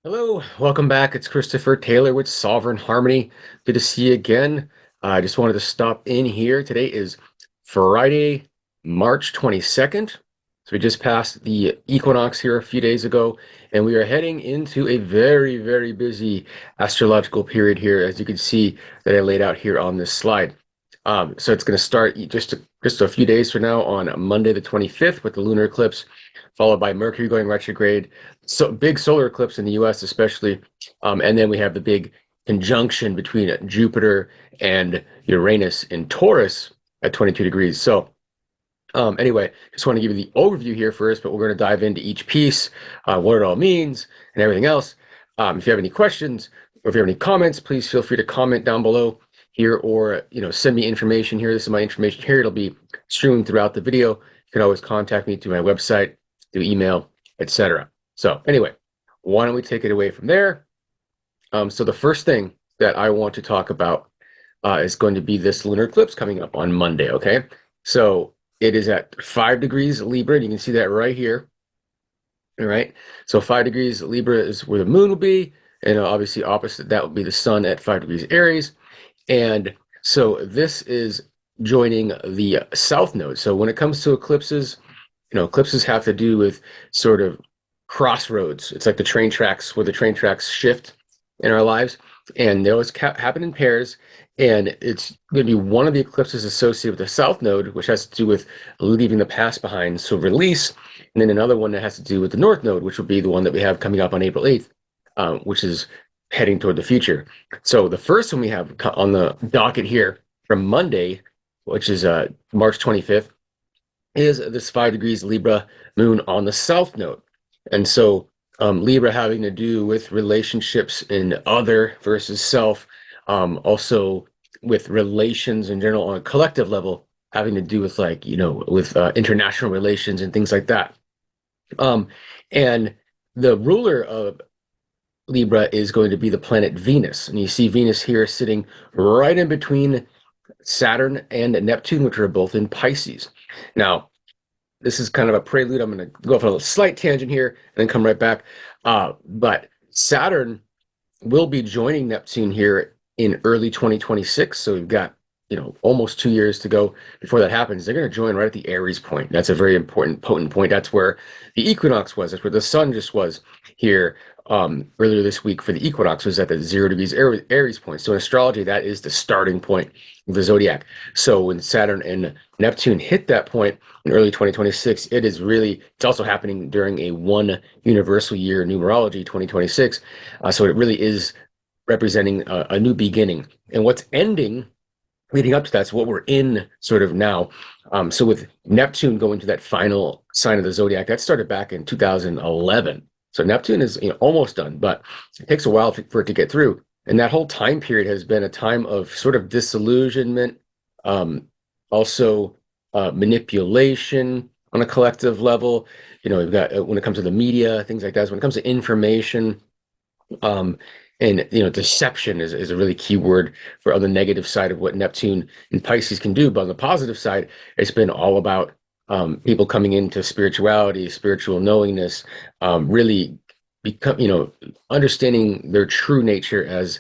Hello, welcome back. It's Christopher Taylor with Sovereign Harmony. Good to see you again. I just wanted to stop in here. Today is Friday, March 22nd. So we just passed the equinox here a few days ago, and we are heading into a very, very busy astrological period here, as you can see that I laid out here on this slide. So it's going to start just a few days from now on Monday the 25th with the lunar eclipse, followed by Mercury going retrograde, so big solar eclipse in the US especially, and then we have the big conjunction between Jupiter and Uranus in Taurus at 22 degrees. So anyway, just want to give you the overview here first, but we're going to dive into each piece, what it all means, and everything else. If you have any questions or if you have any comments, please feel free to comment down below here, or send me information here. This is my information here. It'll be streaming throughout the video. You can always contact me through my website, through email, etc. So anyway, why don't we take it away from there? So the first thing that I want to talk about is going to be this lunar eclipse coming up on Monday, okay? So it is at 5 degrees Libra, and you can see that right here. All right, so 5 degrees Libra is where the moon will be, and obviously opposite that will be the sun at 5 degrees Aries. And so this is joining the south node. So when it comes to eclipses, eclipses have to do with sort of crossroads. It's like the train tracks, where the train tracks shift in our lives, and they always happen in pairs. And it's going to be one of the eclipses associated with the south node, which has to do with leaving the past behind, so release, and then another one that has to do with the north node, which will be the one that we have coming up on April 8th, which is heading toward the future. So the first one we have on the docket here from Monday, which is March 25th, is this 5 degrees Libra moon on the south node. And so Libra having to do with relationships in other versus self, also with relations in general on a collective level, having to do with with international relations and things like that. And the ruler of Libra is going to be the planet Venus. And you see Venus here sitting right in between Saturn and Neptune, which are both in Pisces. Now, this is kind of a prelude. I'm going to go off on a slight tangent here and then come right back. But Saturn will be joining Neptune here in early 2026. So we've got, almost 2 years to go before that happens. They're going to join right at the Aries point. That's a very important, potent point. That's where the equinox was. That's where the sun just was here earlier this week for the equinox, was at the 0 degrees Aries point. So in astrology, that is the starting point of the zodiac. So when Saturn and Neptune hit that point in early 2026, it's also happening during a one universal year numerology, 2026. So it really is representing a new beginning. And what's ending leading up to that's what we're in sort of now. So with Neptune going to that final sign of the zodiac, that started back in 2011. So Neptune is almost done, but it takes a while for it to get through. And that whole time period has been a time of sort of disillusionment, also manipulation on a collective level. We've got when it comes to the media, things like that. So when it comes to information, and deception is a really key word for on the negative side of what Neptune and Pisces can do. But on the positive side, it's been all about people coming into spirituality, spiritual knowingness, really become understanding their true nature as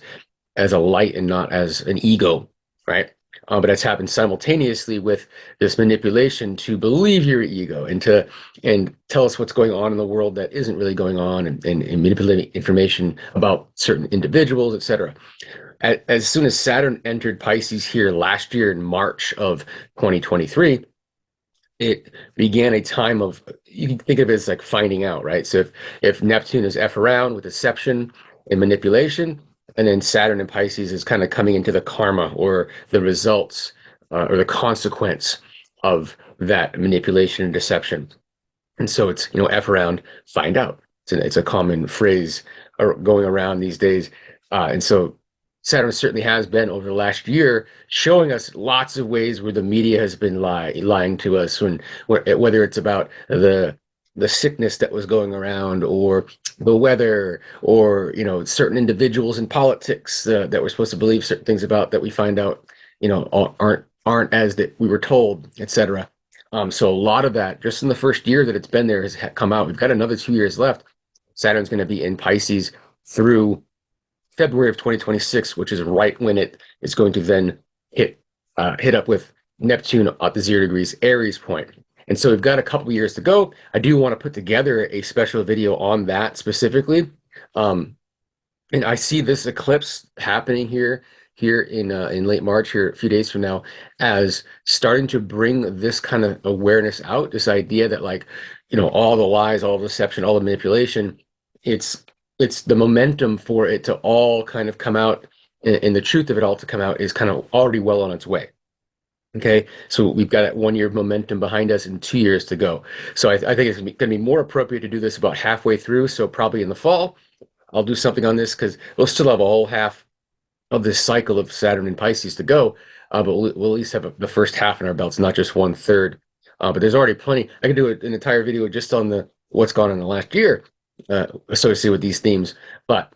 a light and not as an ego, right? But it's happened simultaneously with this manipulation to believe your ego and tell us what's going on in the world that isn't really going on, and manipulating information about certain individuals, etc. As soon as Saturn entered Pisces here last year in March of 2023, it began a time of, you can think of it as like finding out, right? So if Neptune is F around with deception and manipulation, and then Saturn in Pisces is kind of coming into the karma or the results or the consequence of that manipulation and deception. And so it's, F around, find out. It's a common phrase going around these days. And so Saturn certainly has been over the last year showing us lots of ways where the media has been lying to us, whether it's about the sickness that was going around, or the weather, or certain individuals in politics that we're supposed to believe certain things about, that we find out aren't as that we were told, etc. So a lot of that, just in the first year that it's been there, has come out. We've got another 2 years left. Saturn's going to be in Pisces through February of 2026, which is right when it is going to then hit up with Neptune at the 0 degrees Aries point. And so we've got a couple of years to go. I do want to put together a special video on that specifically. And I see this eclipse happening here in late March, here a few days from now, as starting to bring this kind of awareness out, this idea that, like, all the lies, all the deception, all the manipulation, it's the momentum for it to all kind of come out, and the truth of it all to come out is kind of already well on its way. Okay, so we've got that 1 year momentum behind us and 2 years to go. So I think it's going to be more appropriate to do this about halfway through. So probably in the fall, I'll do something on this because we'll still have a whole half of this cycle of Saturn and Pisces to go. But we'll at least have the first half in our belts, not just 1/3. But there's already plenty. I can do an entire video just on what's gone on in the last year associated with these themes. But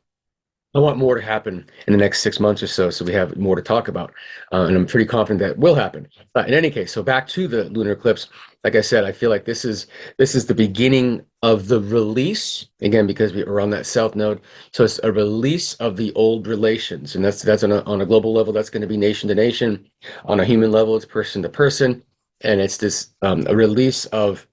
I want more to happen in the next 6 months or so, so we have more to talk about, and I'm pretty confident that will happen. In any case, so back to the lunar eclipse. Like I said, I feel like this is the beginning of the release again, because we're on that south node. So it's a release of the old relations, and that's on a global level. That's going to be nation to nation. On a human level, it's person to person, and it's this a release of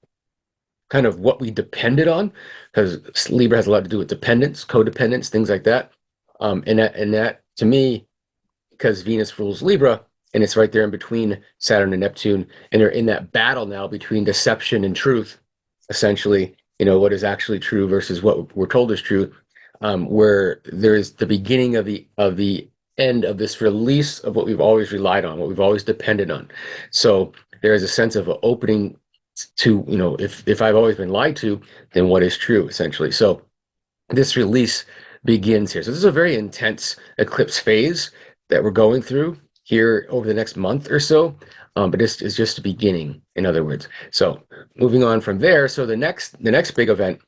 kind of what we depended on, because Libra has a lot to do with dependence, codependence, things like that. And that to me, because Venus rules Libra, and it's right there in between Saturn and Neptune, and they're in that battle now between deception and truth, essentially, what is actually true versus what we're told is true, where there is the beginning of the end of this release of what we've always relied on, what we've always depended on. So there is a sense of an opening to, if I've always been lied to, then what is true, essentially. So this release begins here. So this is a very intense eclipse phase that we're going through here over the next month or so. But this is just a beginning, in other words. So moving on from there, so the next big event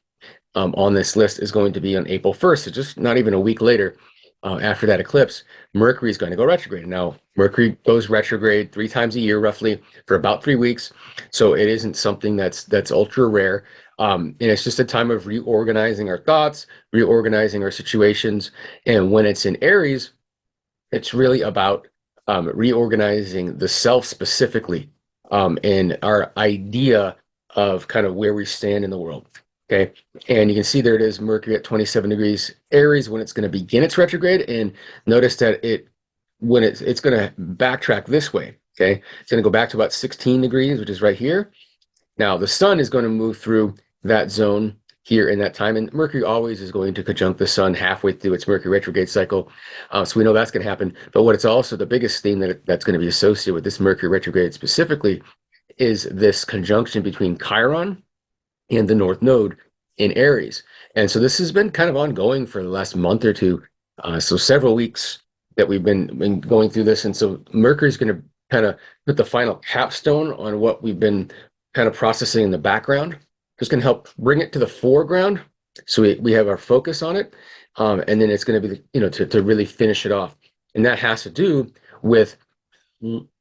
on this list is going to be on April 1st. So just not even a week later, after that eclipse, Mercury is going to go retrograde. Now, Mercury goes retrograde 3 times a year, roughly, for about 3 weeks. So it isn't something that's ultra rare. And it's just a time of reorganizing our thoughts, reorganizing our situations. And when it's in Aries, it's really about reorganizing the self specifically, and our idea of kind of where we stand in the world. Okay, and you can see there it is, Mercury at 27 degrees Aries when it's going to begin its retrograde. And notice that when it's going to backtrack this way. Okay, it's going to go back to about 16 degrees, which is right here. Now the sun is going to move through that zone here in that time, and Mercury always is going to conjunct the sun halfway through its Mercury retrograde cycle, so we know that's going to happen. But what it's also the biggest theme that's going to be associated with this Mercury retrograde specifically is this conjunction between Chiron and the North Node in Aries. And so this has been kind of ongoing for the last month or two, so several weeks that we've been going through this. And so Mercury is going to kind of put the final capstone on what we've been kind of processing in the background. Just going to help bring it to the foreground, so we have our focus on it, and then it's going to be to really finish it off, and that has to do with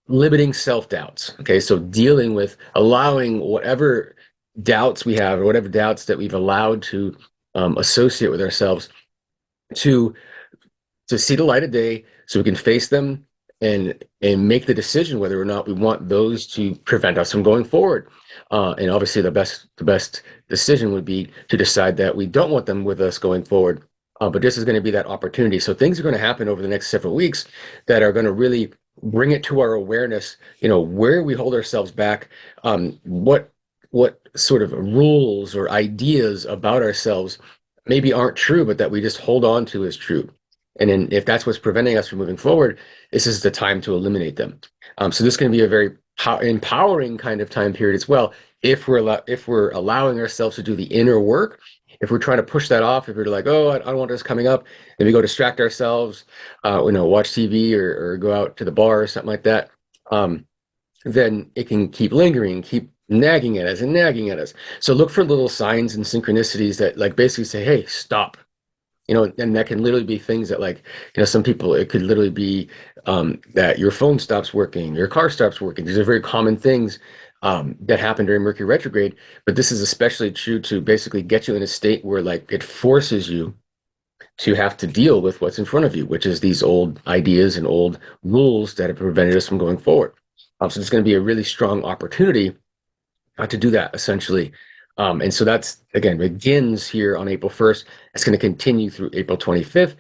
limiting self-doubts. Okay, so dealing with allowing whatever doubts we have, or whatever doubts that we've allowed to associate with ourselves, to see the light of day, so we can face them and make the decision whether or not we want those to prevent us from going forward. And obviously the best decision would be to decide that we don't want them with us going forward. But this is going to be that opportunity. So things are going to happen over the next several weeks that are going to really bring it to our awareness, where we hold ourselves back, what sort of rules or ideas about ourselves maybe aren't true, but that we just hold on to as true. And then if that's what's preventing us from moving forward, this is the time to eliminate them. So this is going to be a very empowering kind of time period as well, if we're allowing ourselves to do the inner work. If we're trying to push that off, if we're like, oh, I don't want this coming up, then we go distract ourselves, watch TV or go out to the bar or something like that, then it can keep lingering, keep nagging at us and nagging at us. So look for little signs and synchronicities that like basically say, hey, stop. And that can literally be things that, like, some people, it could literally be that your phone stops working, your car stops working. These are very common things that happen during Mercury retrograde, but this is especially true to basically get you in a state where, like, it forces you to have to deal with what's in front of you, which is these old ideas and old rules that have prevented us from going forward. So it's going to be a really strong opportunity to do that essentially. And so that's again begins here on April 1st. It's going to continue through April 25th.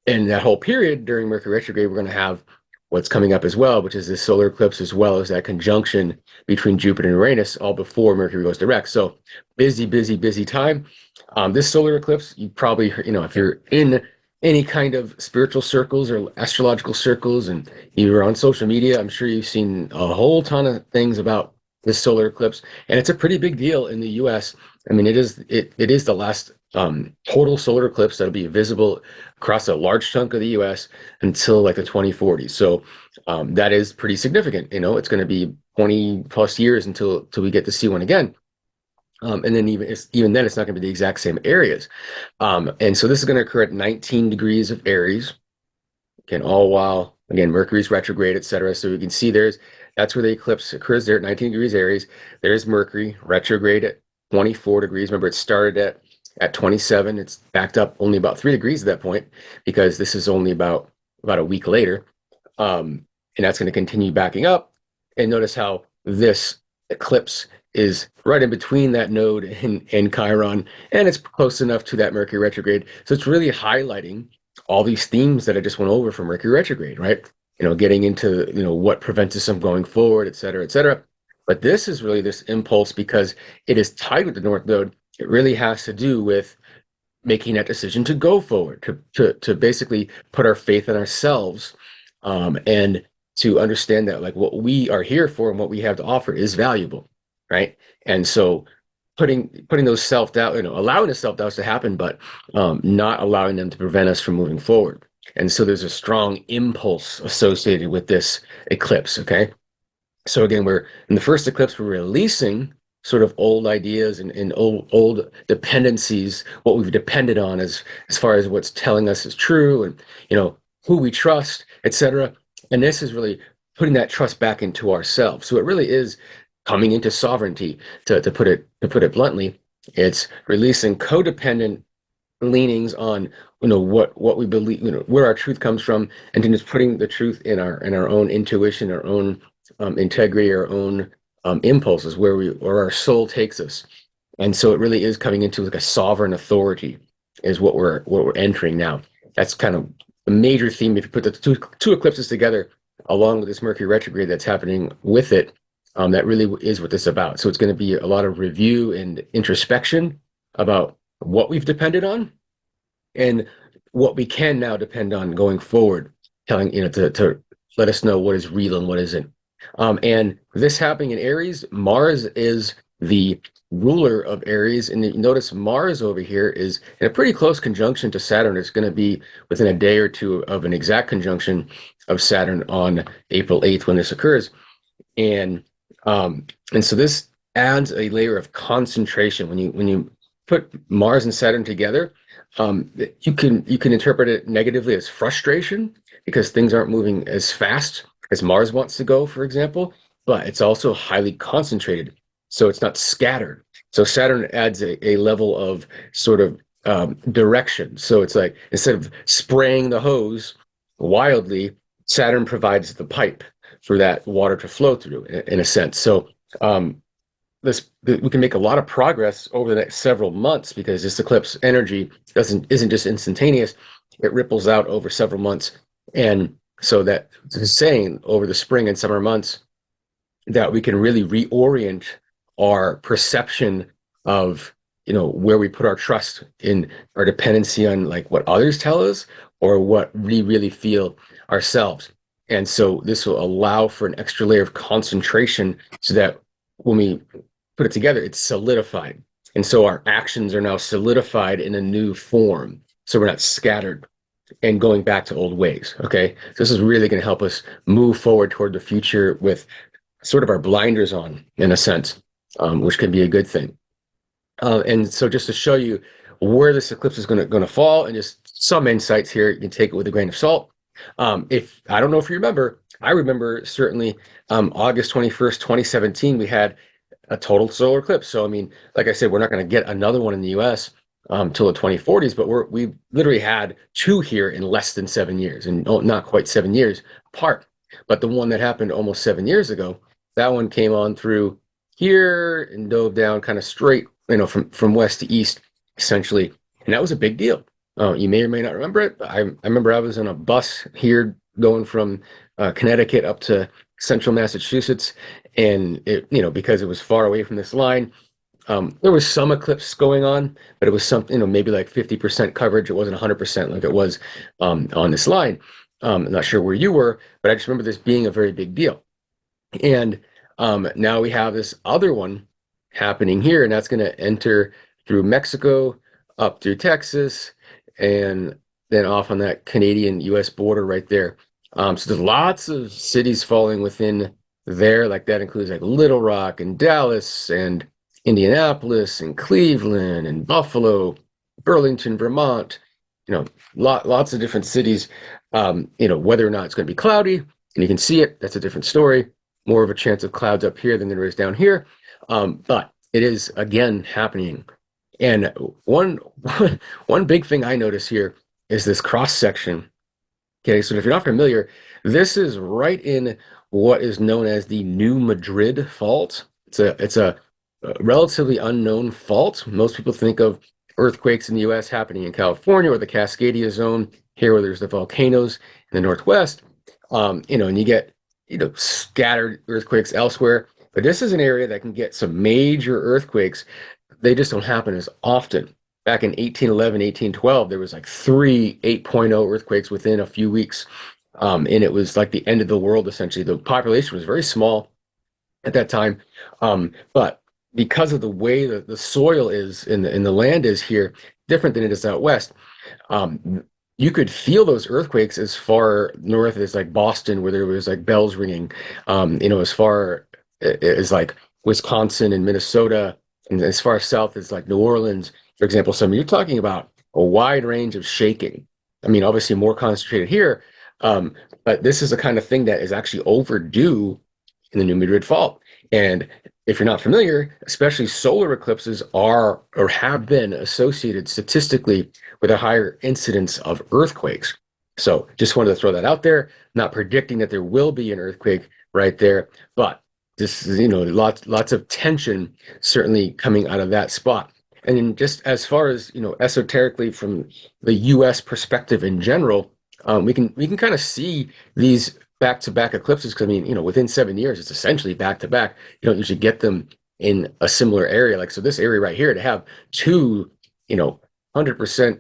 And that whole period during Mercury retrograde, we're going to have what's coming up as well, which is this solar eclipse, as well as that conjunction between Jupiter and Uranus, all before Mercury goes direct. So busy, busy, busy time. This solar eclipse, you probably, if you're in any kind of spiritual circles or astrological circles and you're on social media, I'm sure you've seen a whole ton of things about this solar eclipse. And it's a pretty big deal in the US. I mean, it is the last total solar eclipse that'll be visible across a large chunk of the U.S. until like the 2040s. So that is pretty significant. It's going to be 20 plus years until we get to see one again. And then even then, it's not going to be the exact same areas. And so this is going to occur at 19 degrees of Aries. Again, all while again Mercury's retrograde, etc. So you can see that's where the eclipse occurs there at 19 degrees Aries. There's Mercury retrograde at 24 degrees. Remember, it started at 27. It's backed up only about 3 degrees at that point because this is only about a week later. And that's going to continue backing up. And notice how this eclipse is right in between that node and Chiron, and it's close enough to that Mercury retrograde. So it's really highlighting all these themes that I just went over for Mercury retrograde, right? Getting into, what prevents us from going forward, et cetera, et cetera. But this is really this impulse because it is tied with the North Node. It really has to do with making that decision to go forward, to basically put our faith in ourselves, and to understand that like what we are here for and what we have to offer is valuable, right? And so putting those self-doubt, allowing the self-doubts to happen, but not allowing them to prevent us from moving forward. And so there's a strong impulse associated with this eclipse, okay? So again, we're in the first eclipse, we're releasing sort of old ideas and old dependencies, what we've depended on as far as what's telling us is true and who we trust, etc. And this is really putting that trust back into ourselves. So it really is coming into sovereignty, to put it bluntly. It's releasing codependent leanings on what we believe, where our truth comes from, and then just putting the truth in our own intuition, our own integrity, our own impulses, where our soul takes us. And so it really is coming into like a sovereign authority is what we're entering now. That's kind of a major theme. If you put the two eclipses together, along with this Mercury retrograde that's happening with it, that really is what this is about. So it's going to be a lot of review and introspection about what we've depended on and what we can now depend on going forward, telling, to let us know what is real and what isn't. And this happening in Aries, Mars is the ruler of Aries. And you notice Mars over here is in a pretty close conjunction to Saturn. It's going to be within a day or two of an exact conjunction of Saturn on April 8th when this occurs. And so this adds a layer of concentration. When you put Mars and Saturn together, you can interpret it negatively as frustration because things aren't moving as fast as Mars wants to go, for example, but it's also highly concentrated, so it's not scattered. So Saturn adds a level of sort of direction. So it's like instead of spraying the hose wildly, Saturn provides the pipe for that water to flow through, in a sense. So we can make a lot of progress over the next several months because this eclipse energy isn't just instantaneous; it ripples out over several months, and so that is saying over the spring and summer months that we can really reorient our perception of where we put our trust in our dependency on like what others tell us or what we really feel ourselves. And so this will allow for an extra layer of concentration so that when we put it together, it's solidified. And so our actions are now solidified in a new form. So we're not scattered and going back to old ways, okay? So this is really going to help us move forward toward the future with sort of our blinders on, in a sense, which can be a good thing. And so just to show you where this eclipse is going to fall and just some insights here, you can take it with a grain of salt. If I don't know if you remember, I remember certainly August 21st, 2017, we had a total solar eclipse. So, I mean, like I said, we're not going to get another one in the US till the 2040s, but we literally had two here in less than 7 years, and not quite 7 years apart. But the one that happened almost 7 years ago, that one came on through here and dove down kind of straight, from west to east, essentially, and that was a big deal. You may or may not remember it, but I remember I was on a bus here going from Connecticut up to central Massachusetts, and because it was far away from this line, there was some eclipse going on, but it was something, maybe like 50% coverage. It wasn't 100% like it was on this line. I'm not sure where you were, but I just remember this being a very big deal. And now we have this other one happening here, and that's going to enter through Mexico, up through Texas, and then off on that Canadian-US border right there. So there's lots of cities falling within there. Like that includes like Little Rock and Dallas and Indianapolis and Cleveland and Buffalo, Burlington, Vermont. Lots of different cities. Whether or not it's going to be cloudy and you can see it, that's a different story. More of a chance of clouds up here than there is down here. But it is again happening. And one big thing I notice here is this cross section. Okay, so if you're not familiar, this is right in what is known as the New Madrid Fault. It's a relatively unknown fault. Most people think of earthquakes in the U.S. happening in California or the Cascadia Zone, here where there's the volcanoes in the Northwest. And you get scattered earthquakes elsewhere. But this is an area that can get some major earthquakes. They just don't happen as often. Back in 1811, 1812, there was like 3 8.0 earthquakes within a few weeks. And it was like the end of the world, essentially. The population was very small at that time. But because of the way that the soil is in the land is here, different than it is out west, you could feel those earthquakes as far north as like Boston, where there was like bells ringing, as far as like Wisconsin and Minnesota, and as far south as like New Orleans, for example. So you're talking about a wide range of shaking. I mean, obviously more concentrated here, but this is the kind of thing that is actually overdue in the New Madrid Fault. And if you're not familiar, especially solar eclipses are or have been associated statistically with a higher incidence of earthquakes. So just wanted to throw that out there, not predicting that there will be an earthquake right there, but this is, lots of tension certainly coming out of that spot. And then just as far as, esoterically from the US perspective in general, we can kind of see these back-to-back eclipses, because I mean, within 7 years, it's essentially back-to-back. You don't usually get them in a similar area. Like, so this area right here, to have two, 100%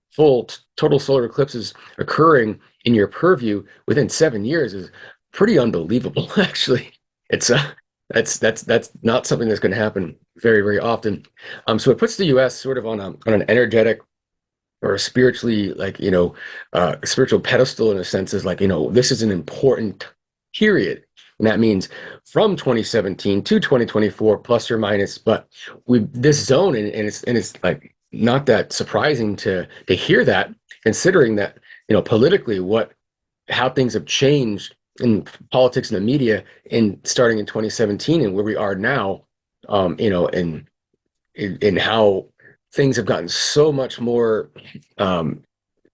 full total solar eclipses occurring in your purview within 7 years is pretty unbelievable, actually. It's that's not something that's going to happen very, very often. So it puts the US sort of on an energetic or a spiritually, like, spiritual pedestal, in a sense, is like, this is an important period. And that means from 2017 to 2024, plus or minus. But this zone, and it's like not that surprising to hear that, considering that, politically, how things have changed in politics and the media in starting in 2017 and where we are now, and in how things have gotten so much more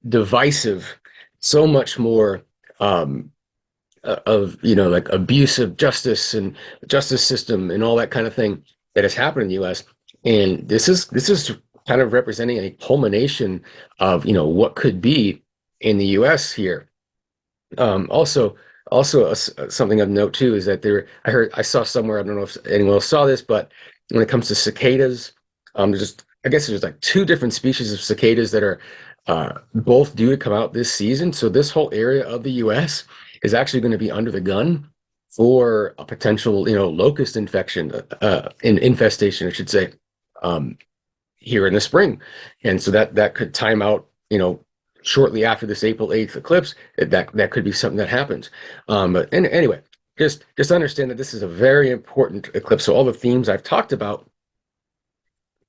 divisive, so much more of like abuse of justice and the justice system and all that kind of thing that has happened in the U.S. And this is kind of representing a culmination of what could be in the U.S. here. Also, something of note too is that I saw somewhere, I don't know if anyone else saw this, but when it comes to cicadas, I guess there's like 2 different species of cicadas that are both due to come out this season. So this whole area of the U.S. is actually going to be under the gun for a potential, locust infestation, I should say, here in the spring. And so that could time out, shortly after this April 8th eclipse. That could be something that happens. But anyway, just understand that this is a very important eclipse. So all the themes I've talked about,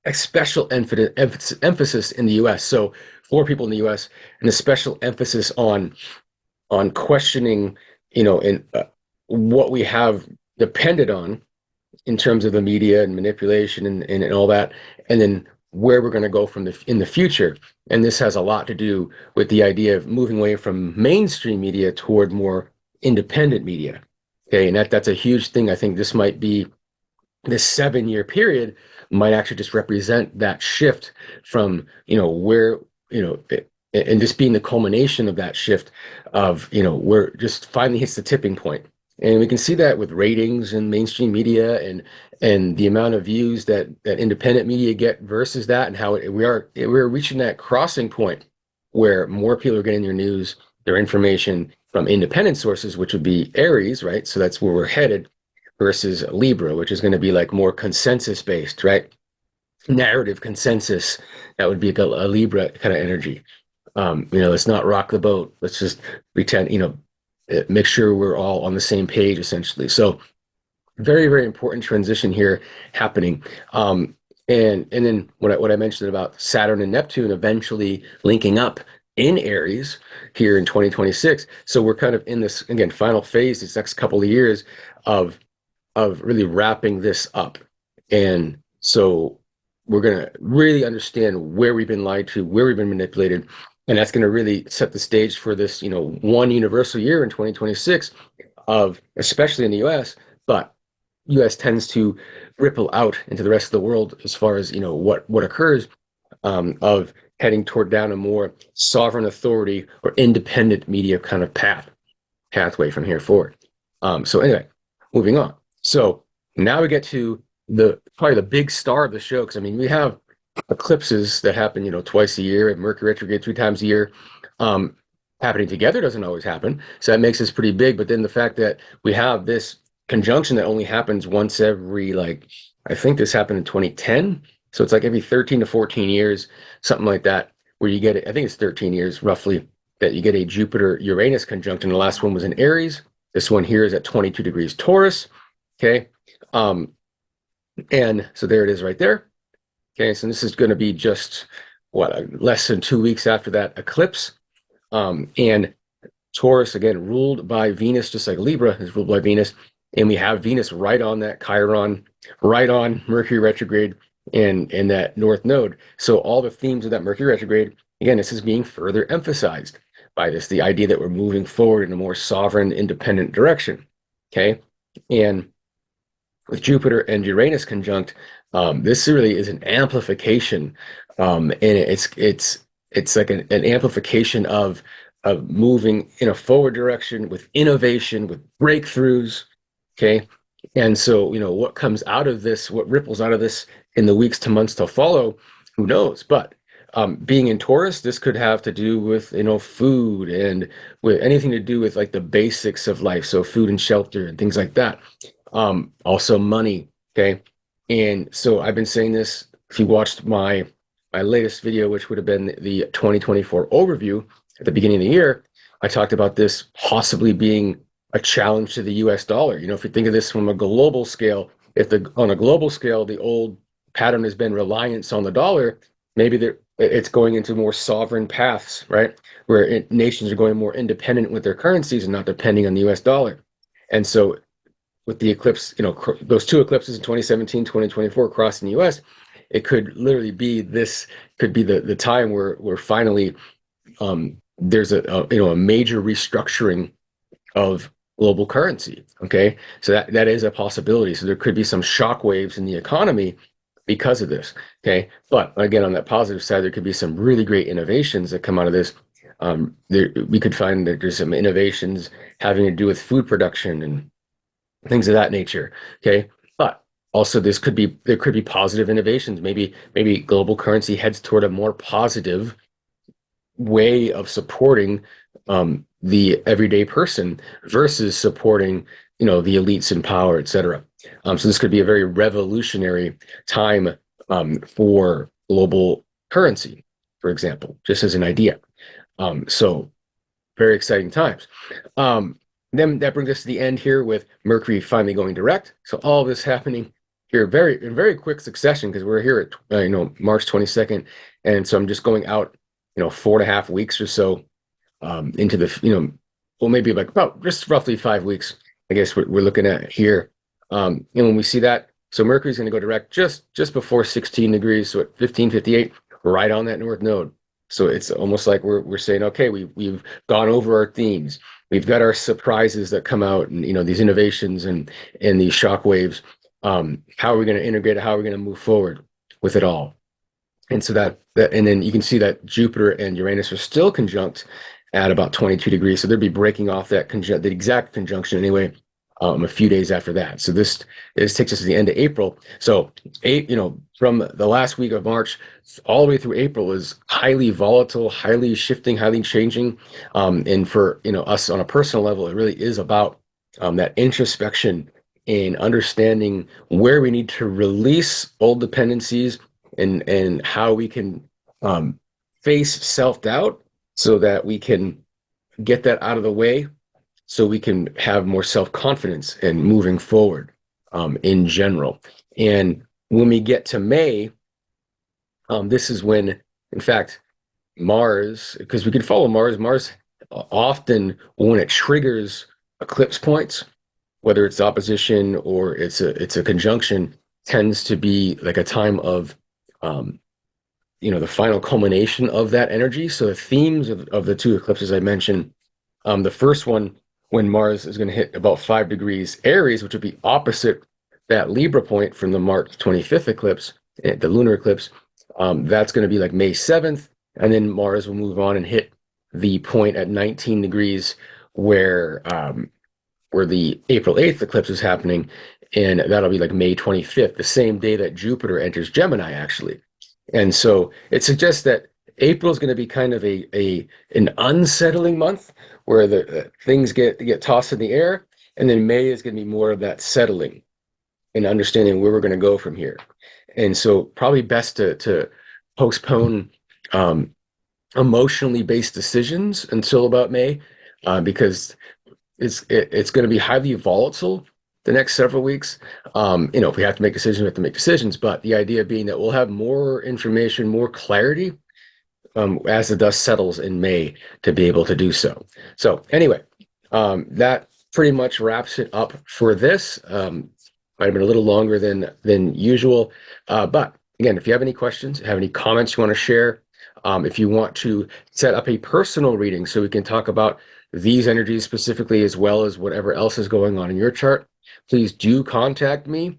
a special emphasis in the U.S. So for people in the U.S., and a special emphasis on questioning, in what we have depended on in terms of the media and manipulation and all that, and then where we're going to go from in the future. And this has a lot to do with the idea of moving away from mainstream media toward more independent media. Okay, and that's a huge thing. I think this might be this 7-year period might actually just represent that shift from, where, and just being the culmination of that shift of, where it just finally hits the tipping point. And we can see that with ratings and mainstream media and the amount of views that independent media get versus that, and how we're reaching that crossing point where more people are getting their news, their information from independent sources, which would be Aries, right? So that's where we're headed, versus Libra, which is going to be like more consensus based, right? Narrative consensus. That would be a Libra kind of energy. Let's not rock the boat. Let's just pretend, make sure we're all on the same page, essentially. So very, very important transition here happening. And then what I mentioned about Saturn and Neptune eventually linking up in Aries here in 2026. So we're kind of in this, again, final phase, these next couple of years of really wrapping this up. And so we're going to really understand where we've been lied to, where we've been manipulated. And that's going to really set the stage for this, one universal year in 2026 of, especially in the US, but US tends to ripple out into the rest of the world as far as, what occurs, of heading toward down a more sovereign authority or independent media kind of pathway from here forward. So anyway, moving on. So now we get to probably the big star of the show, because we have eclipses that happen, twice a year, and Mercury retrograde 3 times a year. Happening together doesn't always happen, so that makes this pretty big. But then the fact that we have this conjunction that only happens once every, I think this happened in 2010, so it's like every 13 to 14 years, something like that, where you get it. I think it's 13 years roughly that you get a Jupiter-Uranus conjunction. The last one was in Aries. This one here is at 22 degrees Taurus. Okay. And so there it is right there. Okay. So this is going to be just less than 2 weeks after that eclipse. And Taurus, again, ruled by Venus, just like Libra is ruled by Venus. And we have Venus right on that Chiron, right on Mercury retrograde and that North Node. So all the themes of that Mercury retrograde, again, this is being further emphasized by this, the idea that we're moving forward in a more sovereign, independent direction. Okay. And with Jupiter and Uranus conjunct, this really is an amplification, and it's like an amplification of moving in a forward direction with innovation, with breakthroughs. Okay, and so what comes out of this, what ripples out of this in the weeks to months to follow, who knows? But being in Taurus, this could have to do with food and with anything to do with like the basics of life, so food and shelter and things like that. Also money. Okay. And so I've been saying this, if you watched my latest video, which would have been the 2024 overview at the beginning of the year, I talked about this possibly being a challenge to the US dollar. If you think of this from a global scale, on a global scale, the old pattern has been reliance on the dollar, maybe it's going into more sovereign paths, right? Where nations are going more independent with their currencies and not depending on the US dollar. And so with the eclipse, those 2 eclipses in 2017, 2024 crossing the US, it could literally be the time where finally there's a major restructuring of global currency. Okay. So that is a possibility. So there could be some shock waves in the economy because of this. Okay. But again, on that positive side, there could be some really great innovations that come out of this. We could find that there's some innovations having to do with food production and things of that nature. Okay. But also there could be positive innovations. Maybe global currency heads toward a more positive way of supporting the everyday person versus supporting, the elites in power, etc. So this could be a very revolutionary time for global currency, for example, just as an idea. So very exciting times. Then that brings us to the end here with Mercury finally going direct. So all of this happening here in very quick succession, because we're here at March 22nd, and so I'm just going out 4.5 weeks or so into the maybe like about just roughly 5 weeks, I guess we're looking at here. And when we see that So Mercury's going to go direct just before 16 degrees, so at 15:58, right on that north node. So it's almost like we're saying, okay, we've gone over our themes. We've got our surprises that come out, and these innovations and these shock waves. How are we going to integrate it? How are we going to move forward with it all? And so and then you can see that Jupiter and Uranus are still conjunct at about 22 degrees. So they'd be breaking off the exact conjunction anyway, a few days after that. So this takes us to the end of April. So from the last week of March all the way through April is highly volatile, highly shifting, highly changing. And for us on a personal level, it really is about that introspection and understanding where we need to release old dependencies and how we can face self-doubt so that we can get that out of the way so we can have more self-confidence in moving forward in general. And when we get to May, this is when, in fact, Mars, because we can follow Mars often, when it triggers eclipse points, whether it's opposition or it's a conjunction, tends to be like a time of the final culmination of that energy. So the themes of the two eclipses I mentioned, the first one, when Mars is going to hit about 5 degrees Aries, which would be opposite that Libra point from the March 25th eclipse, the lunar eclipse, that's going to be like May 7th. And then Mars will move on and hit the point at 19 degrees where the April 8th eclipse is happening. And that'll be like May 25th, the same day that Jupiter enters Gemini, actually. And so it suggests that April is going to be kind of an unsettling month where the things get tossed in the air, and then May is going to be more of that settling and understanding where we're going to go from here. And so probably best to postpone emotionally based decisions until about May, because it's going to be highly volatile the next several weeks. If we have to make decisions, we have to make decisions. But the idea being that we'll have more information, more clarity as the dust settles in May to be able to do so. So anyway, that pretty much wraps it up for this. Might have been a little longer than usual. But again, if you have any questions, have any comments you want to share, if you want to set up a personal reading so we can talk about these energies specifically as well as whatever else is going on in your chart, please do contact me.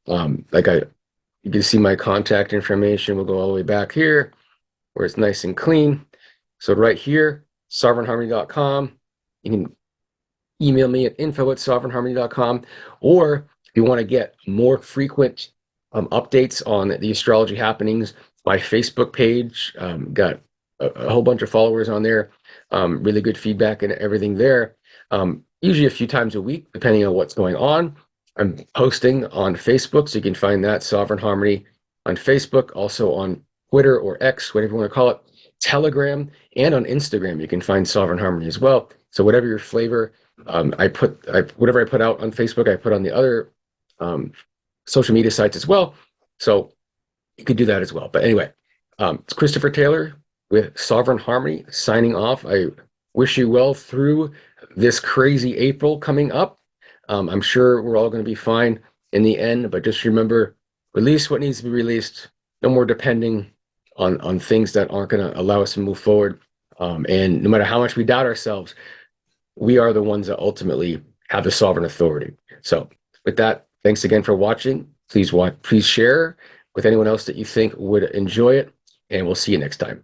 You can see my contact information. We'll go all the way back here where it's nice and clean. So right here, sovereignharmony.com. You can email me at info@sovereignharmony.com, or if you want to get more frequent updates on the astrology happenings, my Facebook page got a whole bunch of followers on there. Really good feedback and everything there. Usually a few times a week, depending on what's going on. I'm posting on Facebook, so you can find that Sovereign Harmony on Facebook, also on Twitter or X, whatever you want to call it, Telegram, and on Instagram. You can find Sovereign Harmony as well. So whatever your flavor, whatever I put out on Facebook, I put on the other social media sites as well. So you could do that as well. But anyway, it's Christopher Taylor with Sovereign Harmony signing off. I wish you well through this crazy April coming up. I'm sure we're all going to be fine in the end, but just remember, release what needs to be released. No more depending on things that aren't going to allow us to move forward. And no matter how much we doubt ourselves, we are the ones that ultimately have the sovereign authority. So with that, thanks again for watching. Please share with anyone else that you think would enjoy it, and we'll see you next time.